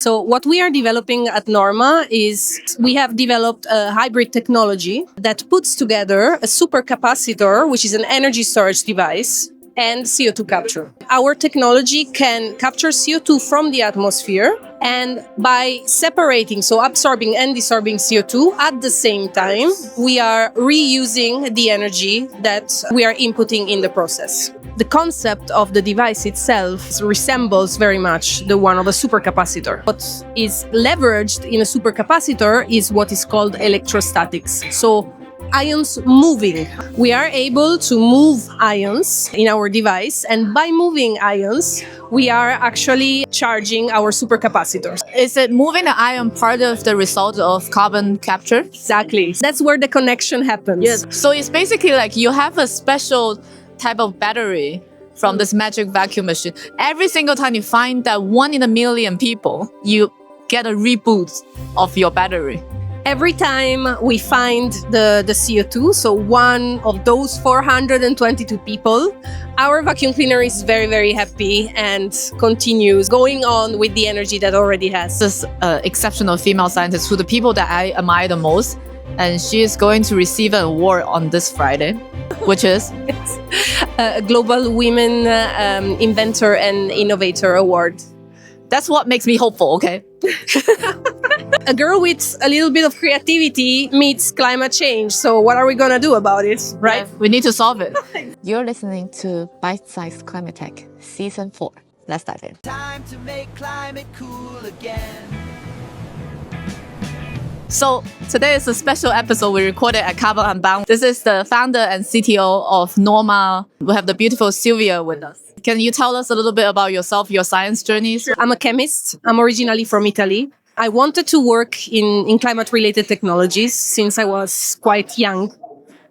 So what we are developing at Norma is we have developed a hybrid technology that puts together a supercapacitor, which is an energy storage device, and CO2 capture. Our technology can capture CO2 from the atmosphere, and by separating, so absorbing and desorbing CO2 at the same time, we are reusing the energy that we are inputting in the process. The concept of the device itself resembles very much the one of a supercapacitor. What is leveraged in a supercapacitor is what is called electrostatics. So ions moving. We are able to move ions in our device, and by moving ions, we are actually charging our supercapacitors. Is it moving the ion part of the result of carbon capture? Exactly. That's where the connection happens. Yes. So it's basically like you have a special type of battery from this magic vacuum machine. Every single time you find that 1 in a million people, you get a reboot of your battery. Every time we find the CO2, so one of those 422 people, our vacuum cleaner is very, very happy and continues going on with the energy that already has. This exceptional female scientist, who the people that I admire the most, and she is going to receive an award on this Friday, which is a Global Women Inventor and Innovator Award. That's what makes me hopeful, okay? A girl with a little bit of creativity meets climate change. So what are we going to do about it, right? Yeah, we need to solve it. You're listening to Bite Size Climate Tech, Season 4. Let's dive in. Time to make climate cool again. So today is a special episode we recorded at Carbon Unbound. This is the founder and CTO of Norma. We have the beautiful Silvia with us. Can you tell us a little bit about yourself, your science journey? I'm a chemist. I'm originally from Italy. I wanted to work in climate-related technologies since I was quite young.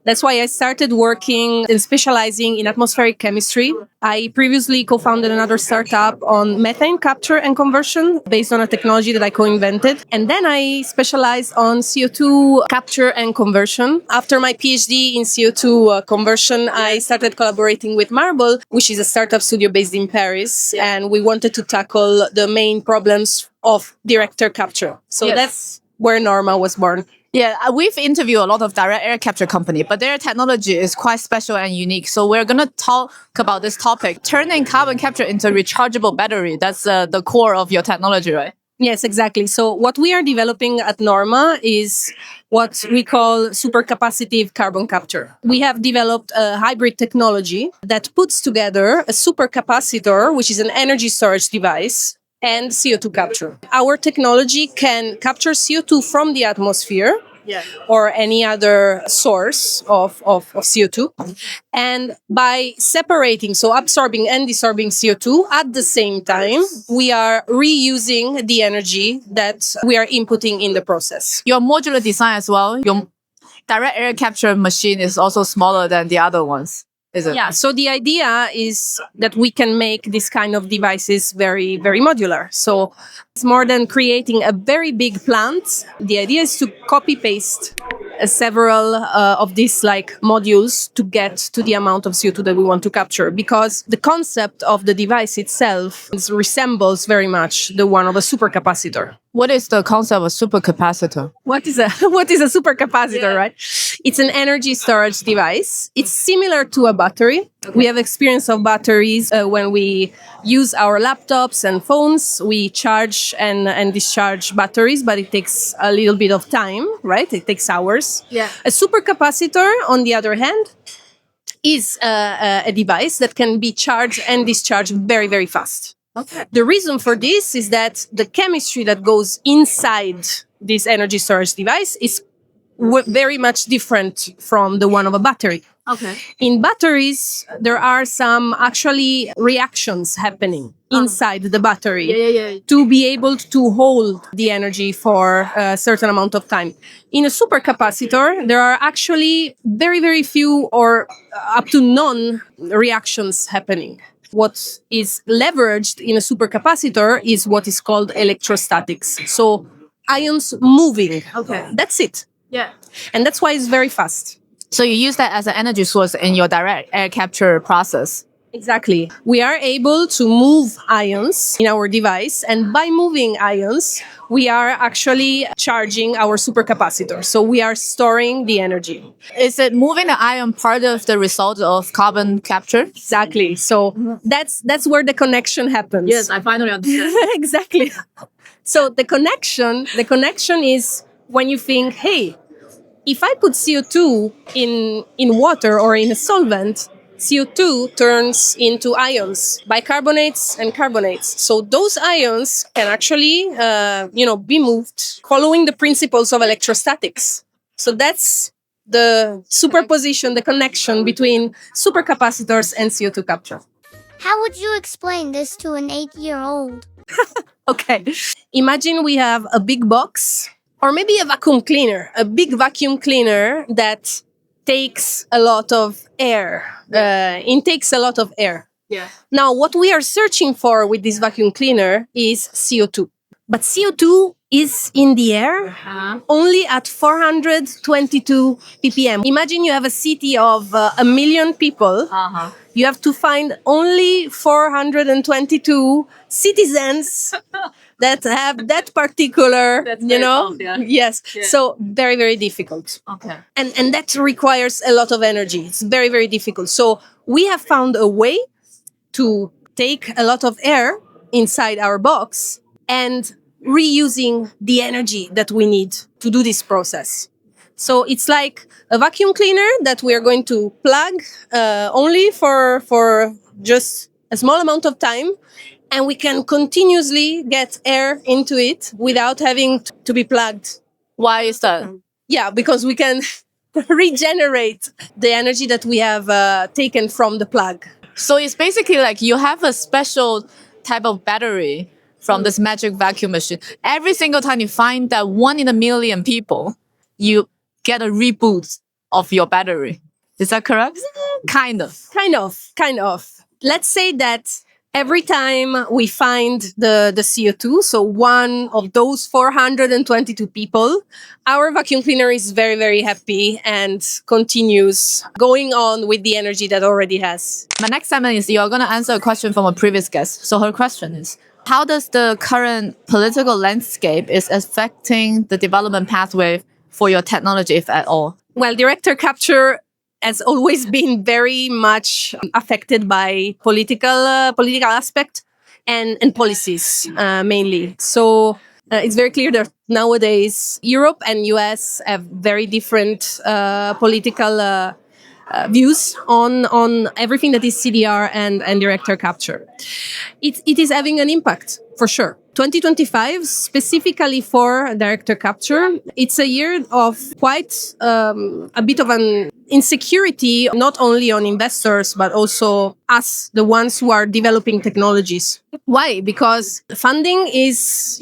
That's why I started working and specializing in atmospheric chemistry. I previously co-founded another startup on methane capture and conversion based on a technology that I co-invented. And then I specialized on CO2 capture and conversion. After my PhD in CO2 conversion, I started collaborating with Marble, which is a startup studio based in Paris. And we wanted to tackle the main problems of direct air capture. So that's where Norma was born. Yeah, we've interviewed a lot of direct air capture company, but their technology is quite special and unique. So we're going to talk about this topic, turning carbon capture into a rechargeable battery. That's the core of your technology, right? Yes, exactly. So what we are developing at Norma is what we call supercapacitive carbon capture. We have developed a hybrid technology that puts together a supercapacitor, which is an energy storage device, and CO2 capture. Our technology can capture CO2 from the atmosphere or any other source of CO2. And by separating, so absorbing and desorbing CO2 at the same time, we are reusing the energy that we are inputting in the process. Your modular design as well, your direct air capture machine is also smaller than the other ones. Yeah, so the idea is that we can make this kind of devices very, very modular. So it's more than creating a very big plant. The idea is to copy-paste several of these like modules to get to the amount of CO2 that we want to capture, because the concept of the device itself resembles very much the one of a supercapacitor. What is the concept of supercapacitor? What is a supercapacitor, right? It's an energy storage device. It's similar to a battery. Okay. We have experience of batteries when we use our laptops and phones. We charge and discharge batteries, but it takes a little bit of time, right? It takes hours. Yeah. A supercapacitor, on the other hand, is a device that can be charged and discharged very, very fast. Okay. The reason for this is that the chemistry that goes inside this energy storage device is very much different from the one of a battery. Okay. In batteries, there are some actually reactions happening inside the battery to be able to hold the energy for a certain amount of time. In a supercapacitor, there are actually very, very few or up to none reactions happening. What is leveraged in a supercapacitor is what is called electrostatics. So ions moving. Okay. That's it. Yeah. And that's why it's very fast. So you use that as an energy source in your direct air capture process. Exactly. We are able to move ions in our device, and by moving ions, we are actually charging our supercapacitor. So we are storing the energy. Is it moving the ion part of the result of carbon capture? Exactly. So that's where the connection happens. Yes, I finally understand. Exactly. So the connection is when you think, hey, if I put CO2 in water or in a solvent, CO2 turns into ions, bicarbonates and carbonates. So those ions can actually, be moved following the principles of electrostatics. So that's the superposition, the connection between supercapacitors and CO2 capture. How would you explain this to an 8-year-old? Okay. Imagine we have a big box or maybe a vacuum cleaner, a big vacuum cleaner that takes a lot of air, intakes a lot of air. Yeah. Now, what we are searching for with this vacuum cleaner is CO2. But CO2 is in the air only at 422 ppm. Imagine you have a city of a million people. You have to find only 422 citizens that have that particular, tough, yeah. Yes. Yeah. So very, very difficult. Okay. And that requires a lot of energy. It's very, very difficult. So we have found a way to take a lot of air inside our box and reusing the energy that we need to do this process. So it's like a vacuum cleaner that we are going to plug only for just a small amount of time, and we can continuously get air into it without having to be plugged. Why is that? Yeah, because we can regenerate the energy that we have taken from the plug. So it's basically like you have a special type of battery from this magic vacuum machine. Every single time you find that 1 in a million people, you get a reboot of your battery. Is that correct? Kind of. Kind of. Let's say that every time we find the CO2, so one of those 422 people, our vacuum cleaner is very, very happy and continues going on with the energy that already has. My next segment is you're going to answer a question from a previous guest. So her question is, how does the current political landscape is affecting the development pathway for your technology, if at all? Well, director capture has always been very much affected by political aspect and policies mainly. So it's very clear that nowadays Europe and US have very different political views on everything that is CDR and director capture. It is having an impact for sure. 2025, specifically for director capture, it's a year of quite a bit of an insecurity, not only on investors, but also us, the ones who are developing technologies. Why? Because funding is,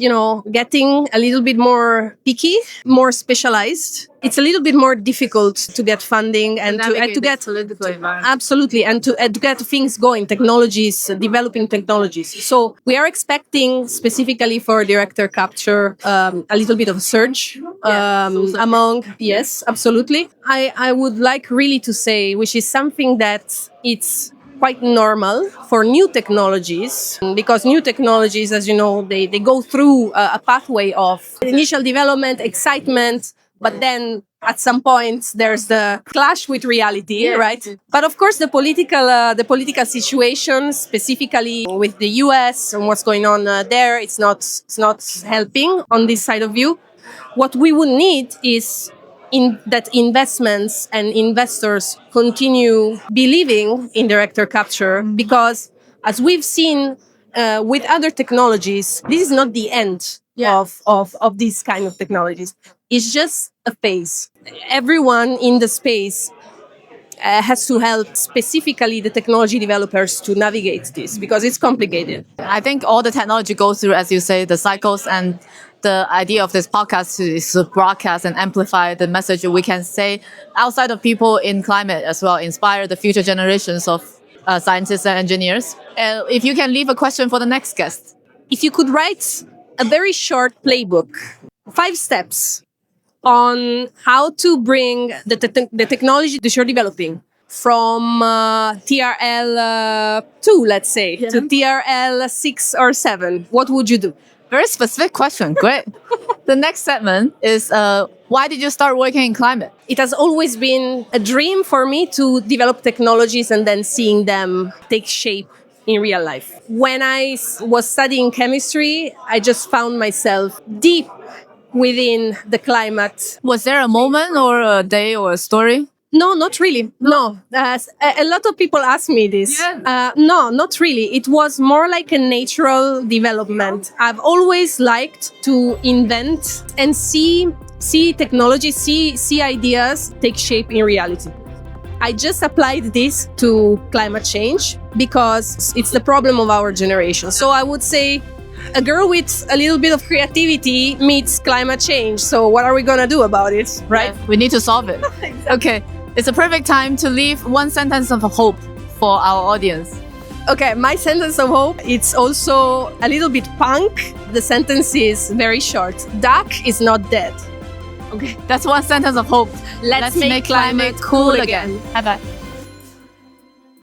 getting a little bit more picky, more specialized. It's a little bit more difficult to get funding and to get political environment. absolutely and to get things going, technologies, developing technologies. So we are expecting specifically for director capture a little bit of surge among yes, absolutely. I would like really to say, which is something that it's quite normal for new technologies, because new technologies, as you know, they go through a pathway of initial development, excitement, but then at some point there's the clash with reality, right? But of course, the political situation, specifically with the US and what's going on there, it's not helping on this side of view. What we would need is that investments and investors continue believing in director capture, because as we've seen with other technologies, this is not the end of these kind of technologies. It's just a phase. Everyone in the space has to help specifically the technology developers to navigate this, because it's complicated. I think all the technology goes through, as you say, the cycles, and the idea of this podcast is to broadcast and amplify the message we can say outside of people in climate as well, inspire the future generations of scientists and engineers. If you can leave a question for the next guest. If you could write a very short playbook, 5 steps on how to bring the technology that you're developing from TRL 2, let's say, to TRL 6 or 7, what would you do? Very specific question. Great. The next segment is why did you start working in climate? It has always been a dream for me to develop technologies and then seeing them take shape in real life. When I was studying chemistry, I just found myself deep within the climate. Was there a moment or a day or a story? No, not really. No. A lot of people ask me this. No, not really. It was more like a natural development. I've always liked to invent and see technology, see ideas take shape in reality. I just applied this to climate change because it's the problem of our generation. So I would say a girl with a little bit of creativity meets climate change. So what are we going to do about it, right? We need to solve it. Okay. It's a perfect time to leave one sentence of hope for our audience. Okay, my sentence of hope, it's also a little bit punk. The sentence is very short. DAC is not dead. Okay, that's one sentence of hope. Let's make climate cool again. Bye-bye.